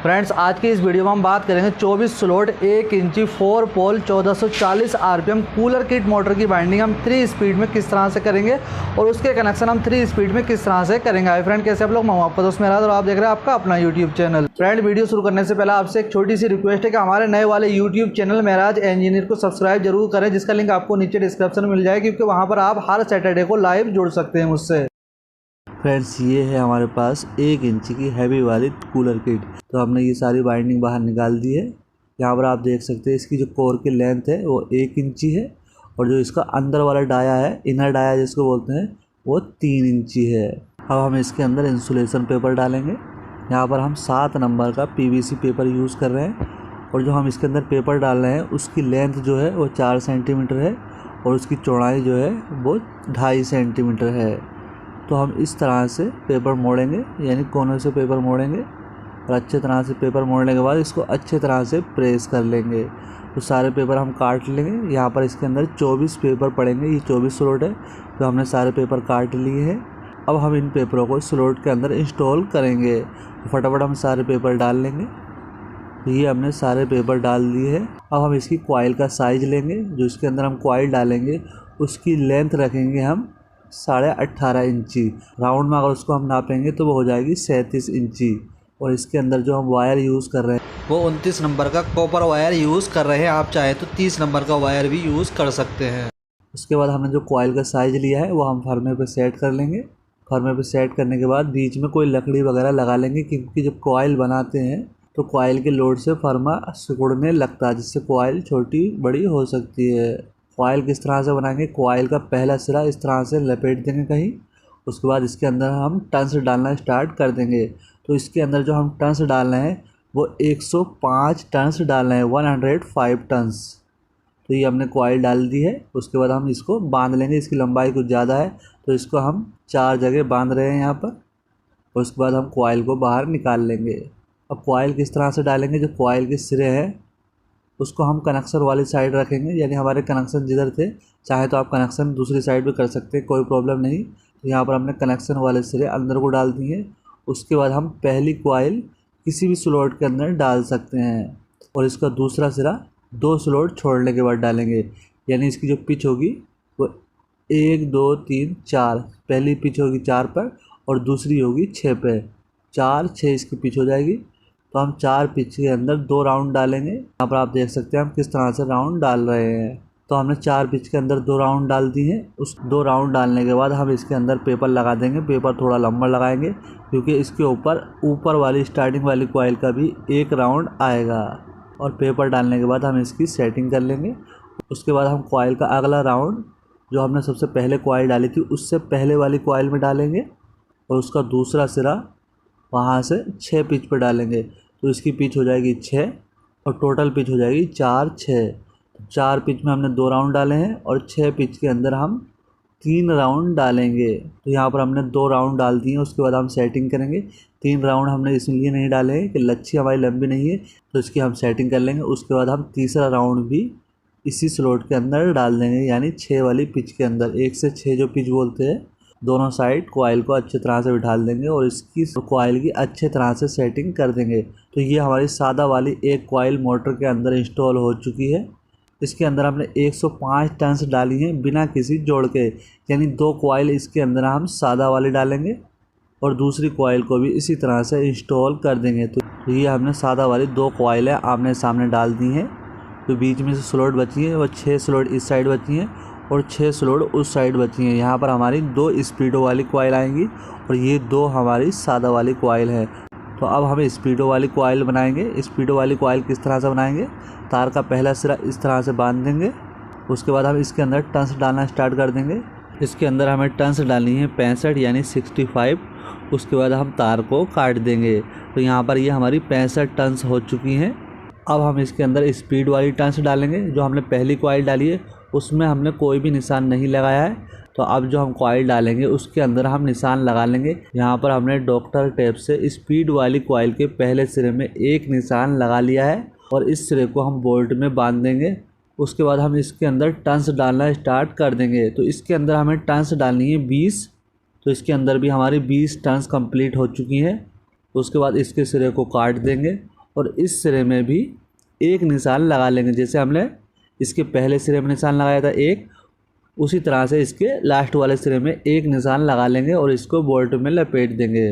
Friends आज की इस वीडियो में हम बात करेंगे 24 स्लॉट 1 इंची 4 पोल 1440 आरपीएम कूलर किट मोटर की बाइंडिंग हम 3 स्पीड में किस तरह से करेंगे और उसके कनेक्शन हम 3 स्पीड में किस तरह से करेंगे। हाय फ्रेंड, कैसे आप लोग? मैं आपका दोस्त मेरा और आप देख रहे हैं आपका अपना यूट्यूब चैनल। फ्रेंड, वीडियो शुरू करने से पहले आपसे एक छोटी सी रिक्वेस्ट है कि हमारे नए वाले यूट्यूब चैनल महराज इंजीनियर को सब्सक्राइब जरूर करें, जिसका लिंक आपको नीचे डिस्क्रिप्शन में मिल जाए, क्योंकि वहाँ पर आप हर सैटरडे को लाइव जुड़ सकते हैं मुझसे। फ्रेंड्स, ये है हमारे पास 1 इंच की हैवी वाली कूलर किट। तो हमने ये सारी बाइंडिंग बाहर निकाल दी है। यहाँ पर आप देख सकते हैं इसकी जो कोर की लेंथ है वो 1 इंची है और जो इसका अंदर वाला डाया है, इनर डाया जिसको बोलते हैं, वो 3 इंची है। अब हम इसके अंदर इंसुलेशन पेपर डालेंगे। यहाँ पर हम 7 नंबर का पीवीसी पेपर यूज़ कर रहे हैं और जो हम इसके अंदर पेपर डाल रहे हैं उसकी लेंथ जो है वो 4 सेंटीमीटर है और उसकी चौड़ाई जो है वो 2.5 सेंटीमीटर है। तो हम इस तरह से पेपर मोड़ेंगे, यानी कोनों से पेपर मोड़ेंगे और अच्छे तरह से पेपर मोड़ने के बाद इसको अच्छे तरह से प्रेस कर लेंगे। तो सारे पेपर हम काट लेंगे। यहाँ पर इसके अंदर 24 पेपर पड़ेंगे, ये 24 स्लॉट है। तो हमने सारे पेपर काट लिए हैं। अब हम इन पेपरों को स्लॉट के अंदर इंस्टॉल करेंगे। तो फटाफट हम सारे पेपर डाल लेंगे। ये हमने सारे पेपर डाल दिए हैं। अब हम इसकी कॉइल का साइज़ लेंगे। जो इसके अंदर हम कॉइल डालेंगे उसकी लेंथ रखेंगे हम 18.5 इंची। राउंड में अगर उसको हम नापेंगे तो वो हो जाएगी 37 इंची। और इसके अंदर जो हम वायर यूज़ कर रहे हैं वो 29 नंबर का कॉपर वायर यूज़ कर रहे हैं। आप चाहे तो 30 नंबर का वायर भी यूज़ कर सकते हैं। उसके बाद हमने जो कॉइल का साइज़ लिया है वो हम फर्मे पे सेट कर लेंगे। फर्मे पे सेट करने के बाद बीच में कोई लकड़ी वगैरह लगा लेंगे, क्योंकि जब कॉइल बनाते हैं तो कॉइल के लोड से फर्मा सिकुड़ने लगता है, जिससे कॉइल छोटी बड़ी हो सकती है। कॉइल किस तरह से बनाएंगे? कॉइल का पहला सिरा इस तरह से लपेट देंगे कहीं। उसके बाद इसके अंदर हम टंस डालना स्टार्ट कर देंगे। तो इसके अंदर जो हम टंस डाल रहे हैं वो 105 टंस डाल रहे हैं, 105 टंस। तो ये हमने कॉइल डाल दी है। उसके बाद हम इसको बांध लेंगे। इसकी लंबाई कुछ ज़्यादा है तो इसको हम 4 जगह बांध रहे हैं यहाँ पर। और उसके बाद हम कॉइल को बाहर निकाल लेंगे। अब कॉइल किस तरह से डालेंगे? जो कॉइल के सिरे हैं उसको हम कनेक्शन वाली साइड रखेंगे, यानी हमारे कनेक्शन जिधर थे, चाहे तो आप कनेक्शन दूसरी साइड भी कर सकते हैं, कोई प्रॉब्लम नहीं। तो यहाँ पर हमने कनेक्शन वाले सिरे अंदर को डाल दिए। उसके बाद हम पहली कॉइल किसी भी स्लॉट के अंदर डाल सकते हैं और इसका दूसरा सिरा 2 स्लॉट छोड़ने के बाद डालेंगे, यानी इसकी जो पिच होगी वो 1 2 3 4। पहली पिच होगी 4 पर और दूसरी होगी 6 पे। 4 6 इसकी पिच हो जाएगी। तो हम 4 पिच के अंदर 2 राउंड डालेंगे। यहाँ पर आप देख सकते हैं हम किस तरह से राउंड डाल रहे हैं। तो हमने 4 पिच के अंदर 2 राउंड डाल दिए हैं। उस 2 राउंड डालने के बाद हम इसके अंदर पेपर लगा देंगे। पेपर थोड़ा लंबा लगाएंगे, क्योंकि इसके ऊपर वाली स्टार्टिंग वाली कॉइल का भी 1 राउंड आएगा। और पेपर डालने के बाद हम इसकी सेटिंग कर लेंगे। उसके बाद हम कॉइल का अगला राउंड जो हमने सबसे पहले कॉइल डाली थी उससे पहले वाली कॉइल में डालेंगे और उसका दूसरा सिरा वहाँ से 6 पिच पर डालेंगे। तो इसकी पिच हो जाएगी 6 और टोटल पिच हो जाएगी 4 6। 4 पिच में हमने 2 राउंड डाले हैं और 6 पिच के अंदर हम 3 राउंड डालेंगे। तो यहाँ पर हमने 2 राउंड डाल दिए। उसके बाद हम सेटिंग करेंगे। 3 राउंड हमने इसलिए नहीं डाले हैं कि लच्छी हमारी लंबी नहीं है, तो इसकी हम सेटिंग कर लेंगे। उसके बाद हम तीसरा राउंड भी इसी स्लॉट के अंदर डाल देंगे, यानी 6 वाली पिच के अंदर। 1 से 6 जो पिच बोलते हैं, दोनों साइड कॉइल को अच्छी तरह से बिठा देंगे और इसकी कॉइल की अच्छे तरह से सेटिंग कर देंगे। तो ये हमारी सादा वाली एक कॉइल मोटर के अंदर इंस्टॉल हो चुकी है। इसके अंदर हमने 105 टर्न्स डाली हैं बिना किसी जोड़ के, यानी 2 कॉइल इसके अंदर हम सादा वाली डालेंगे और दूसरी कॉइल को भी इसी तरह से इंस्टॉल कर देंगे। तो ये हमने सादा वाली 2 कॉइल है आमने सामने डाल दी हैं। तो बीच में से स्लॉट बची है वो 6 स्लॉट इस साइड बची हैं और 6 स्लॉट उस साइड बची हैं। यहाँ पर हमारी 2 स्पीडो वाली कॉइल आएंगी और ये 2 हमारी सादा वाली कॉइल है। तो अब हम स्पीडो वाली कॉइल बनाएंगे। स्पीडो वाली कॉइल किस तरह से बनाएंगे? तार का पहला सिरा इस तरह से बांध देंगे। उसके बाद हम इसके अंदर टंस डालना स्टार्ट कर देंगे। इसके अंदर हमें टंस डालनी है 65 यानी 65। उसके बाद हम तार को काट देंगे। तो यहाँ पर ये हमारी 65 टंस हो चुकी हैं। अब हम इसके अंदर स्पीड वाली टंस डालेंगे। जो हमने पहली कॉइल डाली है उसमें हमने कोई भी निशान नहीं लगाया है। तो अब जो हम कॉइल डालेंगे उसके अंदर हम निशान लगा लेंगे। यहाँ पर हमने डॉक्टर टेप से स्पीड वाली कॉइल के पहले सिरे में एक निशान लगा लिया है और इस सिरे को हम बोल्ट में बांध देंगे। उसके बाद हम इसके अंदर टंस डालना स्टार्ट कर देंगे। तो इसके अंदर हमें टंस डालनी है 20। तो इसके अंदर भी हमारी 20 टंस कंप्लीट हो चुकी हैं। उसके बाद इसके सिरे को काट देंगे और इस सिरे में भी एक निशान लगा लेंगे। जैसे हमने इसके पहले सिरे में निशान लगाया था एक, उसी तरह से इसके लास्ट वाले सिरे में एक निशान लगा लेंगे और इसको बोल्ट में लपेट देंगे।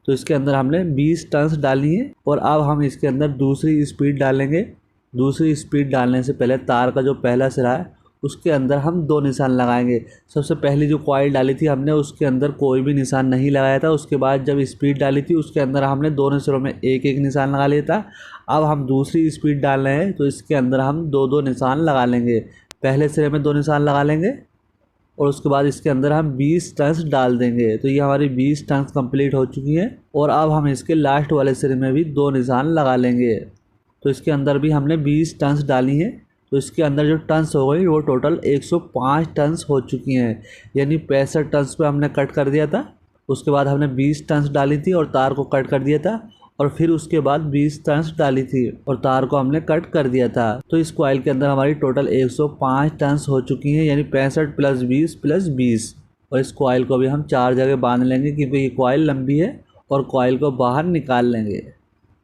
तो इसके अंदर हमने 20 टर्न्स डाली हैं और अब हम इसके अंदर दूसरी स्पीड डालेंगे। दूसरी स्पीड डालने से पहले तार का जो पहला सिरा है उसके अंदर हम 2 निशान लगाएंगे। सबसे पहली जो कॉइल डाली थी हमने उसके अंदर कोई भी निशान नहीं लगाया था। उसके बाद जब स्पीड डाली थी उसके अंदर हमने दोनों सिरों में एक एक निशान लगा लिया था। अब हम दूसरी स्पीड डाल रहे हैं तो इसके अंदर हम 2-2 निशान लगा लेंगे। पहले सिरे में 2 निशान लगा लेंगे और उसके बाद इसके अंदर हम 20 टर्न्स डाल देंगे। तो ये हमारी 20 टर्न्स कंप्लीट हो चुकी हैं और अब हम इसके लास्ट वाले सिरे में भी 2 निशान लगा लेंगे। तो इसके अंदर भी हमने 20 टर्न्स डाली हैं। तो इसके अंदर जो टर्न्स हो गई वो टोटल 105 टर्न्स हो चुकी हैं, यानी 65 टर्न्स पे हमने कट कर दिया था। उसके बाद हमने 20 टर्न्स डाली थी और तार को कट कर दिया था और फिर उसके बाद 20 टर्न्स डाली थी और तार को हमने कट कर दिया था। तो इस कॉइल के अंदर हमारी टोटल 105 टर्न्स हो चुकी हैं, यानी 65 + 20 + 20। और इस कॉइल को भी हम 4 जगह बांध लेंगे क्योंकि ये कॉइल लंबी है और कॉइल को बाहर निकाल लेंगे।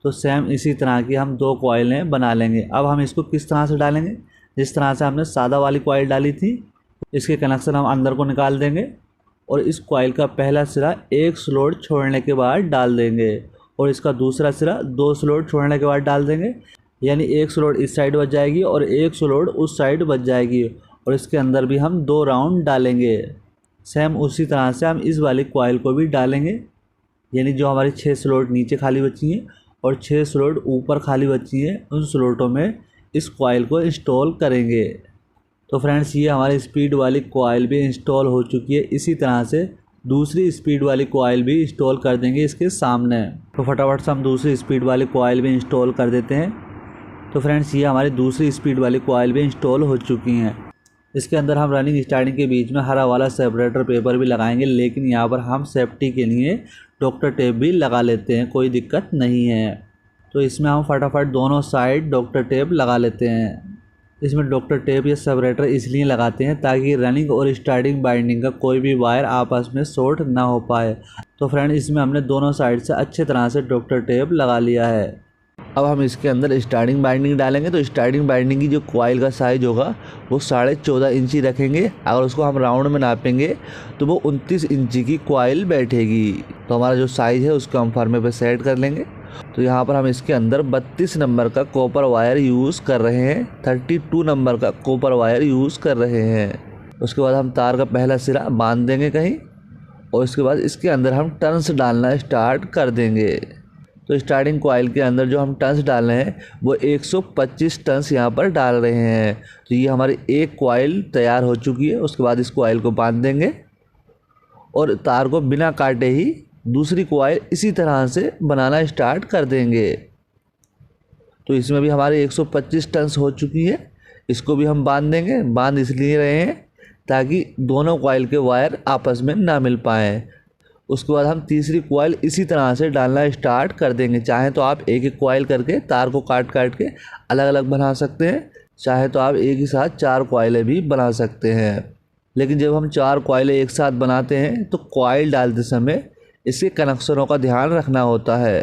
तो सेम इसी तरह की हम 2 कॉइलें बना लेंगे। अब हम इसको किस तरह से डालेंगे, जिस तरह से हमने सादा वाली कॉइल डाली थी इसके कनेक्शन हम अंदर को निकाल देंगे और इस कॉइल का पहला सिरा एक स्लॉट छोड़ने के बाद डाल देंगे और इसका दूसरा सिरा 2 स्लॉट छोड़ने के बाद डाल देंगे, यानी एक स्लॉट इस साइड बच जाएगी और एक स्लॉट उस साइड बच जाएगी और इसके अंदर भी हम 2 राउंड डालेंगे। सेम उसी तरह से हम इस वाली कॉइल को भी डालेंगे, यानी जो हमारी 6 स्लॉट नीचे खाली बची हैं और 6 स्लॉट ऊपर खाली बची हैं उन स्लॉटों में इस कॉइल को इंस्टॉल करेंगे। तो फ्रेंड्स ये हमारी स्पीड वाली कॉइल भी इंस्टॉल हो चुकी है। इसी तरह से दूसरी स्पीड वाली कॉइल भी इंस्टॉल कर देंगे इसके सामने। तो फटाफट से हम दूसरी स्पीड वाली कॉइल भी इंस्टॉल कर देते हैं। तो फ्रेंड्स ये हमारी दूसरी स्पीड वाली कॉइल भी इंस्टॉल हो चुकी हैं। इसके अंदर हम रनिंग स्टार्टिंग के बीच में हरा वाला सेपरेटर पेपर भी लगाएंगे, लेकिन यहाँ पर हम सेफ्टी के लिए डॉक्टर टेप भी लगा लेते हैं, कोई दिक्कत नहीं है। तो इसमें हम फटाफट दोनों साइड डॉक्टर टेप लगा लेते हैं। इसमें डॉक्टर टेप या सेपरेटर इसलिए लगाते हैं ताकि रनिंग और स्टार्टिंग बाइंडिंग का कोई भी वायर आपस में शॉर्ट ना हो पाए। तो फ्रेंड इसमें हमने दोनों साइड से अच्छे तरह से डॉक्टर टेप लगा लिया है। अब हम इसके अंदर स्टार्टिंग बाइंडिंग डालेंगे। तो स्टार्टिंग बाइंडिंग की जो कॉइल का साइज़ होगा वो 14.5 इंची रखेंगे। अगर उसको हम राउंड में नापेंगे तो वो 29 इंची की कॉइल बैठेगी। तो हमारा जो साइज़ है उसको हम फर्मे पे सेट कर लेंगे। तो यहाँ पर हम इसके अंदर 32 नंबर का कॉपर वायर यूज़ कर रहे हैं, 32 नंबर का कॉपर वायर यूज़ कर रहे हैं। उसके बाद हम तार का पहला सिरा बांध देंगे कहीं और उसके बाद इसके अंदर हम टर्न्स डालना स्टार्ट कर देंगे। तो स्टार्टिंग कॉइल के अंदर जो हम टर्न्स डाल रहे हैं वो 125 टर्न्स यहाँ पर डाल रहे हैं। तो ये हमारी एक कॉइल तैयार हो चुकी है। उसके बाद इस कॉइल को बांध देंगे और तार को बिना काटे ही दूसरी कॉइल इसी तरह से बनाना स्टार्ट कर देंगे। तो इसमें भी हमारे 125 टर्न्स हो चुकी है। इसको भी हम बांध देंगे। बांध इसलिए रहे हैं ताकि दोनों कॉइल के वायर आपस में ना मिल पाएँ। उसके बाद हम तीसरी कॉइल इसी तरह से डालना स्टार्ट कर देंगे। चाहे तो आप एक एक कॉइल करके तार को काट के अलग अलग बना सकते हैं, चाहे तो आप एक ही साथ 4 कॉइलें भी बना सकते हैं। लेकिन जब हम 4 कॉइलें एक साथ बनाते हैं तो कॉइल डालते समय इसके कनेक्शनों का ध्यान रखना होता है।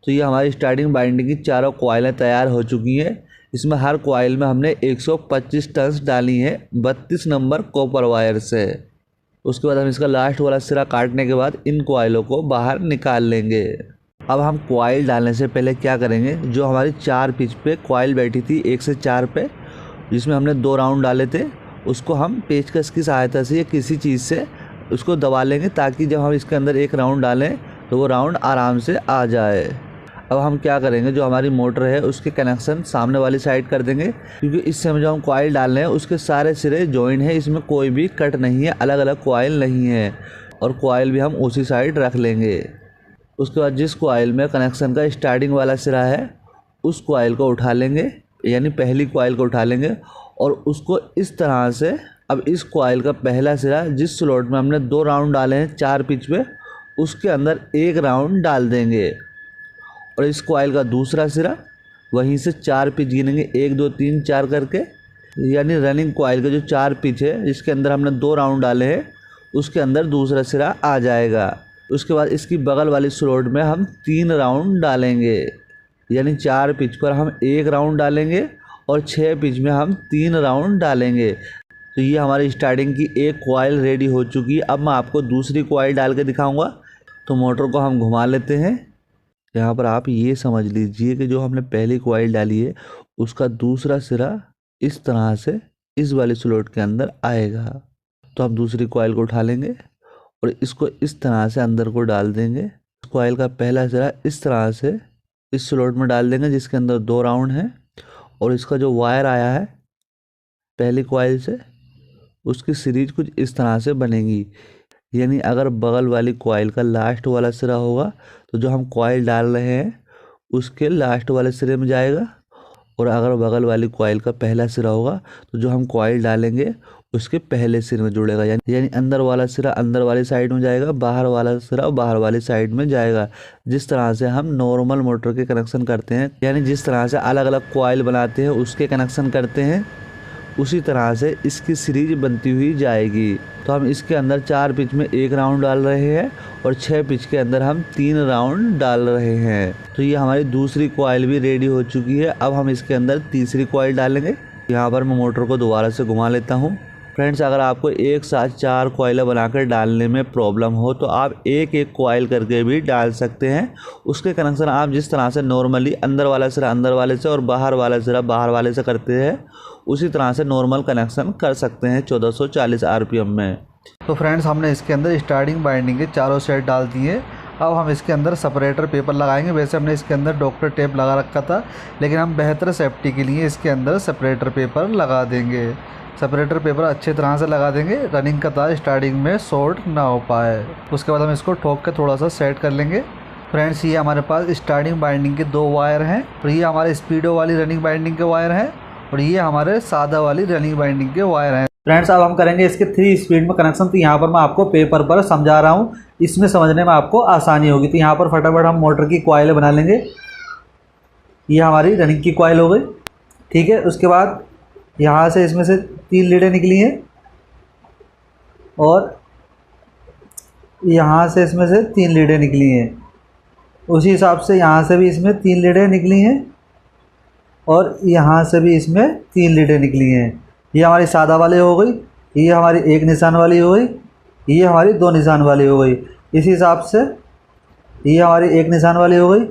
तो ये हमारी स्टार्टिंग बाइंडिंग की चारों कॉइलें तैयार हो चुकी हैं। इसमें हर कॉइल में हमने 125 टर्न्स डाली हैं 32 नंबर कॉपर वायर से। उसके बाद हम इसका लास्ट वाला सिरा काटने के बाद इन कॉइलों को बाहर निकाल लेंगे। अब हम कॉइल डालने से पहले क्या करेंगे, जो हमारी 4 पिच पे कॉइल बैठी थी 1 से 4 पे, जिसमें हमने 2 राउंड डाले थे, उसको हम पेचकस की सहायता से या किसी चीज़ से उसको दबा लेंगे ताकि जब हम इसके अंदर एक राउंड डालें तो वो राउंड आराम से आ जाए। अब हम क्या करेंगे, जो हमारी मोटर है उसके कनेक्शन सामने वाली साइड कर देंगे, क्योंकि इस समय जो हम कॉइल डाल रहे हैं उसके सारे सिरे जॉइन है, इसमें कोई भी कट नहीं है, अलग अलग कॉइल नहीं है। और कॉइल भी हम उसी साइड रख लेंगे। उसके बाद जिस कॉइल में कनेक्शन का स्टार्टिंग वाला सिरा है उस कॉइल को उठा लेंगे, यानी पहली कॉइल को उठा लेंगे और उसको इस तरह से, अब इस कॉइल का पहला सिरा जिस स्लॉट में हमने 2 राउंड डाले हैं 4 पिच पे, उसके अंदर 1 राउंड डाल देंगे। और इस कॉइल का दूसरा सिरा वहीं से 4 पिच गिनेंगे, 1 2 3 4 करके, यानी रनिंग कॉइल का जो 4 पिच है जिसके अंदर हमने 2 राउंड डाले हैं उसके अंदर दूसरा सिरा आ जाएगा। उसके बाद इसकी बगल वाली स्लॉट में हम 3 राउंड डालेंगे। यानी 4 पिच पर हम 1 राउंड डालेंगे और 6 पिच में हम 3 राउंड डालेंगे। तो ये हमारी स्टार्टिंग की एक कॉइल रेडी हो चुकी है। अब मैं आपको दूसरी कॉइल डाल के दिखाऊंगा। तो मोटर को हम घुमा लेते हैं। यहाँ पर आप ये समझ लीजिए कि जो हमने पहली कॉइल डाली है उसका दूसरा सिरा इस तरह से इस वाले स्लॉट के अंदर आएगा। तो हम दूसरी कॉइल को उठा लेंगे और इसको इस तरह से अंदर को डाल देंगे। कॉइल का पहला सिरा इस तरह से इस स्लॉट में डाल देंगे जिसके अंदर 2 राउंड हैं। और इसका जो वायर आया है पहली कॉइल से उसकी सीरीज कुछ इस तरह से बनेगी। यानी अगर बगल वाली कॉइल का लास्ट वाला सिरा होगा तो जो हम कॉइल डाल रहे हैं उसके लास्ट वाले सिरे में जाएगा। और अगर बगल वाली कॉइल का पहला सिरा होगा तो जो हम कॉइल डालेंगे उसके पहले सिरे में जुड़ेगा। यानी अंदर वाला सिरा अंदर वाली साइड में जाएगा, बाहर वाला सिरा बाहर वाली साइड में जाएगा। जिस तरह से हम नॉर्मल मोटर के कनेक्शन करते हैं, यानी जिस तरह से अलग अलग कॉइल बनाते हैं उसके कनेक्शन करते हैं, उसी तरह से इसकी सीरीज बनती हुई जाएगी। तो हम इसके अंदर 4 पिच में 1 राउंड डाल रहे हैं और 6 पिच के अंदर हम 3 राउंड डाल रहे हैं। तो ये हमारी दूसरी कॉइल भी रेडी हो चुकी है। अब हम इसके अंदर तीसरी कॉइल डालेंगे। यहाँ पर मैं मोटर को दोबारा से घुमा लेता हूँ। फ्रेंड्स, अगर आपको एक साथ 4 कॉइलें बनाकर डालने में प्रॉब्लम हो तो आप एक एक कॉइल करके भी डाल सकते हैं। उसके कनेक्शन आप जिस तरह से नॉर्मली अंदर वाला सिरा अंदर वाले से और बाहर वाला सिरा बाहर वाले से करते हैं उसी तरह से नॉर्मल कनेक्शन कर सकते हैं 1440 आरपीएम में। तो फ्रेंड्स, हमने इसके अंदर स्टार्टिंग बाइंडिंग के चारों सेट डाल दिए। अब हम इसके अंदर सेपरेटर पेपर लगाएंगे। वैसे हमने इसके अंदर डॉक्टर टेप लगा रखा था, लेकिन हम बेहतर सेफ्टी के लिए इसके अंदर सेपरेटर पेपर लगा देंगे। सेपरेटर पेपर अच्छे तरह से लगा देंगे, रनिंग का तार स्टार्टिंग में शॉर्ट ना हो पाए। उसके बाद हम इसको ठोक के थोड़ा सा सेट कर लेंगे। फ्रेंड्स, ये हमारे पास स्टार्टिंग बाइंडिंग के 2 वायर हैं और ये हमारे स्पीडो वाली रनिंग बाइंडिंग के वायर हैं और ये हमारे सादा वाली रनिंग बाइंडिंग के वायर हैं। फ्रेंड्स, अब हम करेंगे इसके 3 स्पीड में कनेक्शन। तो यहाँ पर मैं आपको पेपर पर समझा रहा हूँ, इसमें समझने में आपको आसानी होगी। तो यहाँ पर फटाफट हम मोटर की कॉइल बना लेंगे। ये हमारी रनिंग की कॉइल हो गई, ठीक है। उसके बाद यहाँ से इसमें से 3 लीडें निकली हैं और यहाँ से इसमें से 3 लीडें निकली हैं। उसी हिसाब से यहाँ से भी इसमें 3 लीडें निकली हैं और यहाँ से भी इसमें 3 लीडें निकली हैं। ये हमारी सादा वाली हो गई, ये हमारी 1 निशान वाली हो गई, ये हमारी 2 निशान वाली हो गई। इसी हिसाब से ये हमारी 1 निशान वाली हो गई,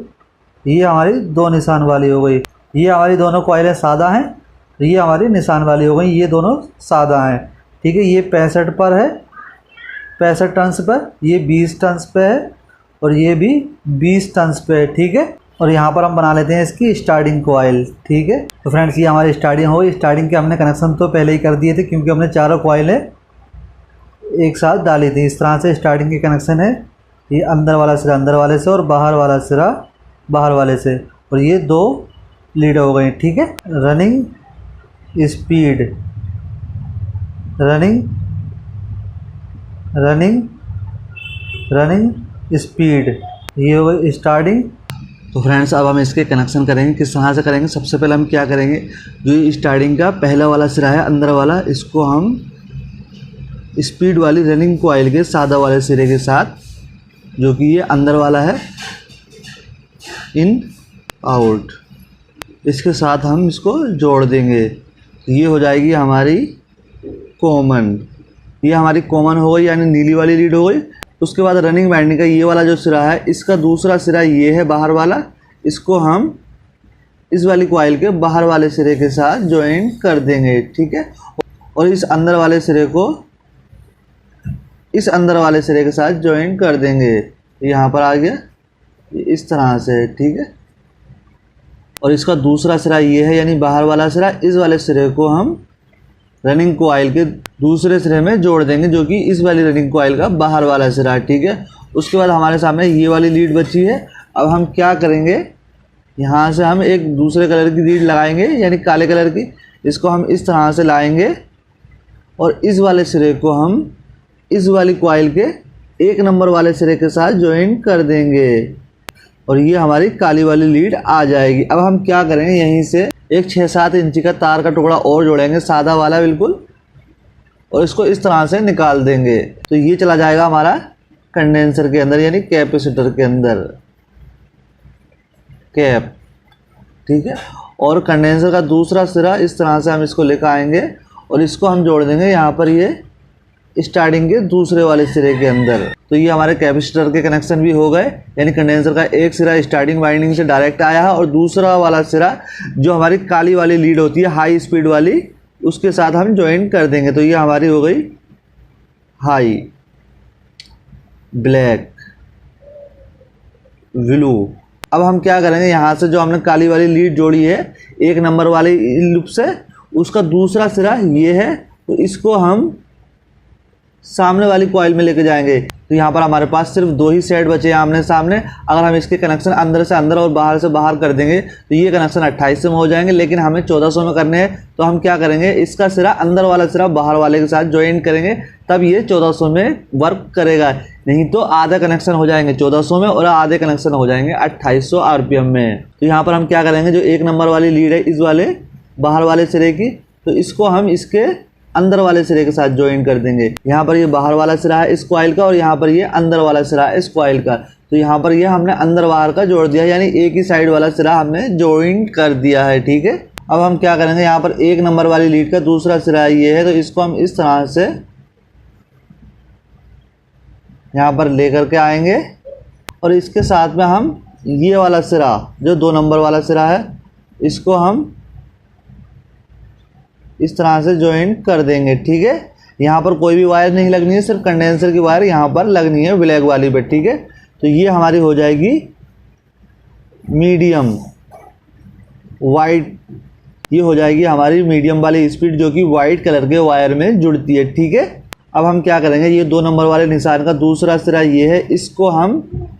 ये हमारी 2 निशान वाली हो गई। ये हमारी दोनों कॉइलें सादा हैं, ये हमारी निशान वाली हो गई। ये दोनों सादा हैं, ठीक है। ये 65 पर है, 65 टन्स पर, ये 20 टन्स पे है और ये भी 20 टन्स पे है, ठीक है। और यहाँ पर हम बना लेते हैं इसकी स्टार्टिंग कॉइल, ठीक है। तो फ्रेंड्स, ये हमारी स्टार्टिंग हो गई। स्टार्टिंग के हमने कनेक्शन तो पहले ही कर दिए थे क्योंकि हमने चारों कॉइलें एक साथ डाली थी। इस तरह से स्टार्टिंग के कनेक्शन है। ये अंदर वाला सिरा अंदर वाले से और बाहर वाला सिरा बाहर वाले से, और ये 2 लीड हो गई, ठीक है। Running speed, running running running speed, ये हो गई स्टार्टिंग। तो फ्रेंड्स, अब हम इसके कनेक्शन करेंगे। किस तरह से करेंगे? सबसे पहले हम क्या करेंगे, जो ये स्टार्टिंग का पहला वाला सिरा है अंदर वाला, इसको हम स्पीड वाली रनिंग कॉइल के सादा वाले सिरे के साथ, जो कि ये अंदर वाला है, इन आउट, इसके साथ हम इसको जोड़ देंगे। ये हो जाएगी हमारी कॉमन। ये हमारी कॉमन हो गई, यानी नीली वाली लीड हो गई। उसके बाद रनिंग बाइंडिंग का ये वाला जो सिरा है, इसका दूसरा सिरा ये है बाहर वाला, इसको हम इस वाली कॉइल के बाहर वाले सिरे के साथ ज्वाइन कर देंगे, ठीक है। और इस अंदर वाले सिरे को इस अंदर वाले सिरे के साथ ज्वाइन कर देंगे। यहाँ पर आ गया इस तरह से, ठीक है। और इसका दूसरा सिरा ये है, यानी बाहर वाला सिरा, इस वाले सिरे को हम रनिंग कॉइल के दूसरे सिरे में जोड़ देंगे, जो कि इस वाली रनिंग कॉइल का बाहर वाला सिरा, ठीक है। उसके बाद हमारे सामने ये वाली लीड बची है। अब हम क्या करेंगे, यहाँ से हम एक दूसरे कलर की लीड लगाएंगे, यानी काले कलर की। इसको हम इस तरह से लाएंगे और इस वाले सिरे को हम इस वाली कॉइल के 1 नंबर वाले सिरे के साथ ज्वाइन कर देंगे और ये हमारी काली वाली लीड आ जाएगी। अब हम क्या करेंगे, यहीं से एक 6-7 इंची का तार का टुकड़ा और जोड़ेंगे, सादा वाला बिल्कुल, और इसको इस तरह से निकाल देंगे। तो ये चला जाएगा हमारा कंडेंसर के अंदर, यानी कैपेसिटर के अंदर, कैप। ठीक है। और कंडेंसर का दूसरा सिरा इस तरह से हम इसको लेकर आएंगे और इसको हम जोड़ देंगे यहाँ पर ये स्टार्टिंग के दूसरे वाले सिरे के अंदर। तो ये हमारे कैपेसिटर के कनेक्शन भी हो गए, यानी कंडेंसर का एक सिरा स्टार्टिंग वाइंडिंग से डायरेक्ट आया है और दूसरा वाला सिरा जो हमारी काली वाली लीड होती है हाई स्पीड वाली, उसके साथ हम ज्वाइन कर देंगे। तो ये हमारी हो गई हाई, ब्लैक, ब्लू। अब हम क्या करेंगे, यहाँ से जो हमने काली वाली लीड जोड़ी है एक नंबर वाली लूप से, उसका दूसरा सिरा ये है, तो इसको हम सामने वाली कॉइल में लेके जाएंगे। तो यहाँ पर हमारे पास सिर्फ 2 ही सेट बचे हैं आमने सामने। अगर हम इसके कनेक्शन अंदर से अंदर और बाहर से बाहर कर देंगे तो ये कनेक्शन 2800 में हो जाएंगे, लेकिन हमें 1400 में करने हैं। तो हम क्या करेंगे, इसका सिरा अंदर वाला सिरा बाहर वाले के साथ ज्वाइन करेंगे, तब ये 1400 में वर्क करेगा। नहीं तो आधा कनेक्शन हो जाएंगे 1400 में और आधे कनेक्शन हो जाएंगे 2800 RPM में। तो यहाँ पर हम क्या करेंगे, जो एक नंबर वाली लीड है इस वाले बाहर वाले सिरे की, तो इसको हम इसके अंदर वाले सिरे के साथ ज्वाइन कर देंगे। यहाँ पर ये बाहर वाला सिरा है इस कॉइल का और यहाँ पर ये अंदर वाला सिरा है इस कॉइल का। तो यहाँ पर ये हमने अंदर बाहर का जोड़ दिया, यानी एक ही साइड वाला सिरा हमने ज्वाइन कर दिया है, ठीक है। अब हम क्या करेंगे, यहाँ पर एक नंबर वाली लीड का दूसरा सिरा ये है, तो इसको हम इस तरह से यहाँ पर लेकर के आएंगे और इसके साथ में हम ये वाला सिरा जो 2 नंबर वाला सिरा है, इसको हम इस तरह से ज्वाइन कर देंगे, ठीक है। यहाँ पर कोई भी वायर नहीं लगनी है, सिर्फ कंडेंसर की वायर यहाँ पर लगनी है ब्लैक वाली पे, ठीक है। तो ये हमारी हो जाएगी मीडियम वाइट, ये हो जाएगी हमारी मीडियम वाली स्पीड जो कि वाइट कलर के वायर में जुड़ती है, ठीक है। अब हम क्या करेंगे, ये 2 नंबर वाले निशान का दूसरा सिरा ये है, इसको हम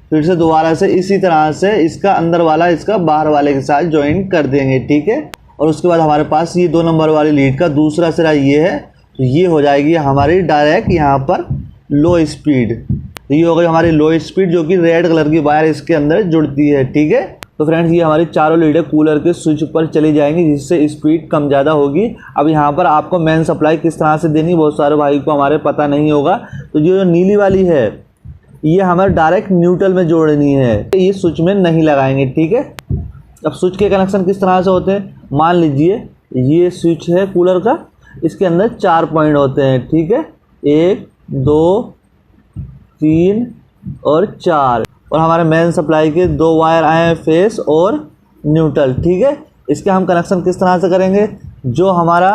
फिर से दोबारा से इसी तरह से इसका अंदर वाला इसका बाहर वाले के साथ ज्वाइन कर देंगे, ठीक है। और उसके बाद हमारे पास ये 2 नंबर वाली लीड का दूसरा सिरा ये है, तो ये हो जाएगी हमारी डायरेक्ट यहाँ पर लो स्पीड। तो ये हो गई हमारी लो स्पीड जो कि रेड कलर की वायर इसके अंदर जुड़ती है, ठीक है। तो फ्रेंड्स ये हमारी चारों लीडें कूलर के स्विच पर चली जाएंगी, जिससे स्पीड कम ज़्यादा होगी। अब यहाँ पर आपको मेन सप्लाई किस तरह से देनी, बहुत सारे भाई को हमारे पता नहीं होगा। तो जो नीली वाली है ये हमें डायरेक्ट न्यूट्रल में जोड़नी है, ये स्विच में नहीं लगाएंगे, ठीक है। अब स्विच के कनेक्शन किस तरह से होते हैं, मान लीजिए ये स्विच है कूलर का, इसके अंदर 4 पॉइंट होते हैं, ठीक है, 1 2 3 और 4, और हमारे मेन सप्लाई के 2 वायर आए हैं फेस और न्यूट्रल, ठीक है। इसके हम कनेक्शन किस तरह से करेंगे, जो हमारा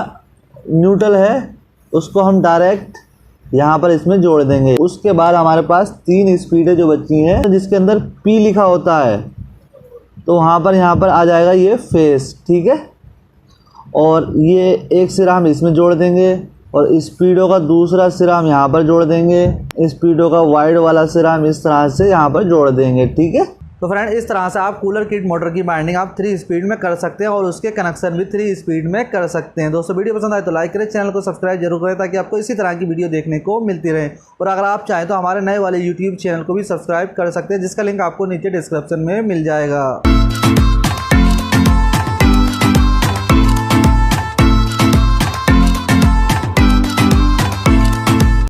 न्यूट्रल है उसको हम डायरेक्ट यहाँ पर इसमें जोड़ देंगे। उसके बाद हमारे पास 3 स्पीडें जो बची हैं जिसके अंदर P लिखा होता है, तो वहाँ पर यहाँ पर आ जाएगा ये फेस, ठीक है। और ये एक सिरा हम इसमें जोड़ देंगे और स्पीडों का दूसरा सिरा हम यहाँ पर जोड़ देंगे, स्पीडों का वाइड वाला सिरा हम इस तरह से यहाँ पर जोड़ देंगे, ठीक है। तो फ्रेंड इस तरह से आप कूलर किट मोटर की बाइंडिंग आप 3 स्पीड में कर सकते हैं और उसके कनेक्शन भी 3 स्पीड में कर सकते हैं। दोस्तों वीडियो पसंद आए तो लाइक करें, चैनल को सब्सक्राइब जरूर करें ताकि आपको इसी तरह की वीडियो देखने को मिलती रहे। और अगर आप चाहें तो हमारे नए वाले यूट्यूब चैनल को भी सब्सक्राइब कर सकते हैं, जिसका लिंक आपको नीचे डिस्क्रिप्शन में मिल जाएगा।